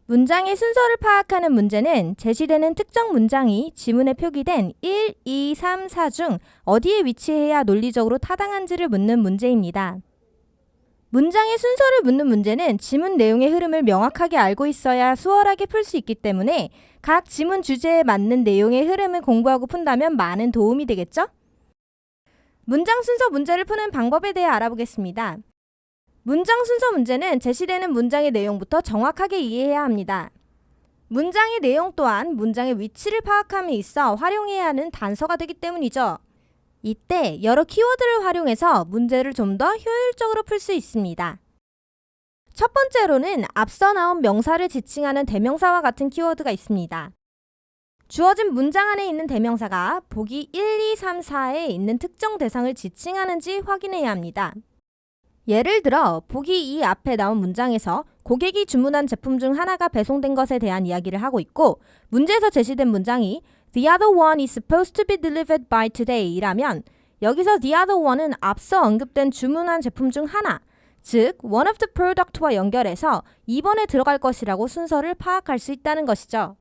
문장의 순서를 파악하는 문제는 제시되는 특정 문장이 지문에 표기된 1, 2, 3, 4 중 어디에 위치해야 논리적으로 타당한지를 묻는 문제입니다. 문장의 순서를 묻는 문제는 지문 내용의 흐름을 명확하게 알고 있어야 수월하게 풀 수 있기 때문에 각 지문 주제에 맞는 내용의 흐름을 공부하고 푼다면 많은 도움이 되겠죠? 문장 순서 문제를 푸는 방법에 대해 알아보겠습니다. 문장 순서 문제는 제시되는 문장의 내용부터 정확하게 이해해야 합니다. 문장의 내용 또한 문장의 위치를 파악함에 있어 활용해야 하는 단서가 되기 때문이죠. 이때 여러 키워드를 활용해서 문제를 좀 더 효율적으로 풀 수 있습니다. 첫 번째로는 앞서 나온 명사를 지칭하는 대명사와 같은 키워드가 있습니다. 주어진 문장 안에 있는 대명사가 보기 1, 2, 3, 4에 있는 특정 대상을 지칭하는지 확인해야 합니다. 예를 들어 보기 2 앞에 나온 문장에서 고객이 주문한 제품 중 하나가 배송된 것에 대한 이야기를 하고 있고 문제에서 제시된 문장이 The other one is supposed to be delivered by today 이라면 여기서 The other one은 앞서 언급된 주문한 제품 중 하나, 즉 one of the product와 연결해서 2번에 들어갈 것이라고 순서를 파악할 수 있다는 것이죠.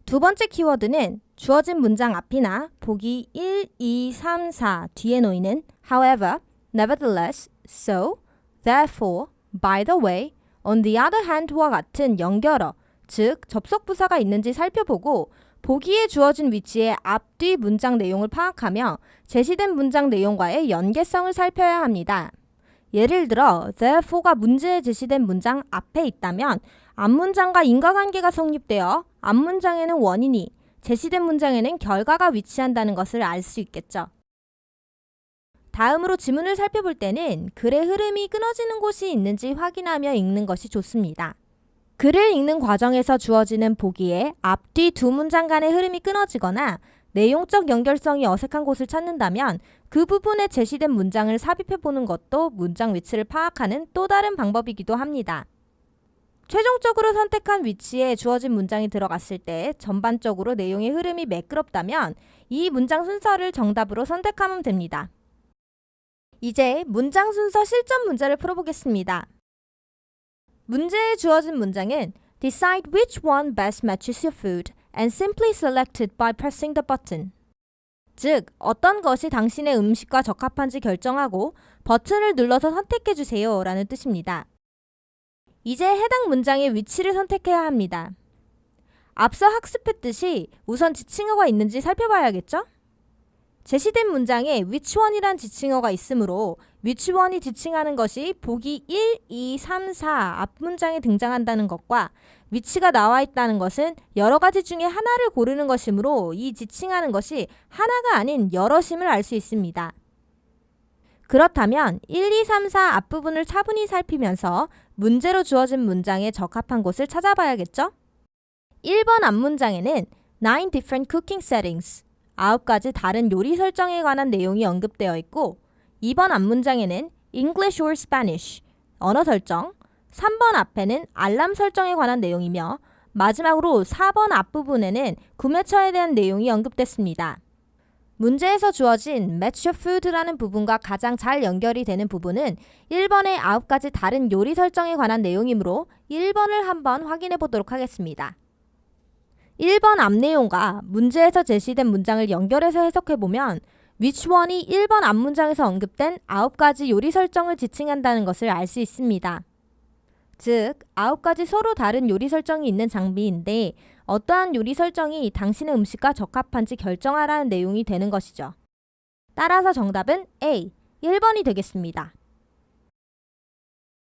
두 번째 키워드는 주어진 문장 앞이나 보기 1, 2, 3, 4 뒤에 놓이는 however, nevertheless, so, therefore, by the way, on the other hand와 같은 연결어, 즉 접속 부사가 있는지 살펴보고 보기에 주어진 위치의 앞뒤 문장 내용을 파악하며 제시된 문장 내용과의 연계성을 살펴야 합니다. 예를 들어 therefore가 문제에 제시된 문장 앞에 있다면 앞문장과 인과관계가 성립되어 앞문장에는 원인이, 제시된 문장에는 결과가 위치한다는 것을 알 수 있겠죠. 다음으로 지문을 살펴볼 때는 글의 흐름이 끊어지는 곳이 있는지 확인하며 읽는 것이 좋습니다. 글을 읽는 과정에서 주어지는 보기에 앞뒤 두 문장 간의 흐름이 끊어지거나 내용적 연결성이 어색한 곳을 찾는다면 그 부분에 제시된 문장을 삽입해보는 것도 문장 위치를 파악하는 또 다른 방법이기도 합니다. 최종적으로 선택한 위치에 주어진 문장이 들어갔을 때 전반적으로 내용의 흐름이 매끄럽다면 이 문장 순서를 정답으로 선택하면 됩니다. 이제 문장 순서 실전 문제를 풀어보겠습니다. 문제에 주어진 문장은 Decide which one best matches your food and simply select it by pressing the button. 즉, 어떤 것이 당신의 음식과 적합한지 결정하고 버튼을 눌러서 선택해주세요 라는 뜻입니다. 이제 해당 문장의 위치를 선택해야 합니다. 앞서 학습했듯이 우선 지칭어가 있는지 살펴봐야겠죠? 제시된 문장에 which one이란 지칭어가 있으므로 which one이 지칭하는 것이 보기 1, 2, 3, 4 앞문장에 등장한다는 것과 위치가 나와 있다는 것은 여러 가지 중에 하나를 고르는 것이므로 이 지칭하는 것이 하나가 아닌 여럿임을 알 수 있습니다. 그렇다면 1, 2, 3, 4 앞부분을 차분히 살피면서 문제로 주어진 문장에 적합한 곳을 찾아봐야겠죠? 1번 앞문장에는 9 different cooking settings 9가지 다른 요리 설정에 관한 내용이 언급되어 있고 2번 앞문장에는 English or Spanish 언어 설정 3번 앞에는 알람 설정에 관한 내용이며 마지막으로 4번 앞부분에는 구매처에 대한 내용이 언급됐습니다. 문제에서 주어진 Match your food라는 부분과 가장 잘 연결이 되는 부분은 1번의 9가지 다른 요리 설정에 관한 내용이므로 1번을 한번 확인해 보도록 하겠습니다. 1번 앞 내용과 문제에서 제시된 문장을 연결해서 해석해보면 which one이 1번 앞 문장에서 언급된 9가지 요리 설정을 지칭한다는 것을 알 수 있습니다. 즉, 9가지 서로 다른 요리 설정이 있는 장비인데 어떠한 요리 설정이 당신의 음식과 적합한지 결정하라는 내용이 되는 것이죠. 따라서 정답은 A, 1번이 되겠습니다.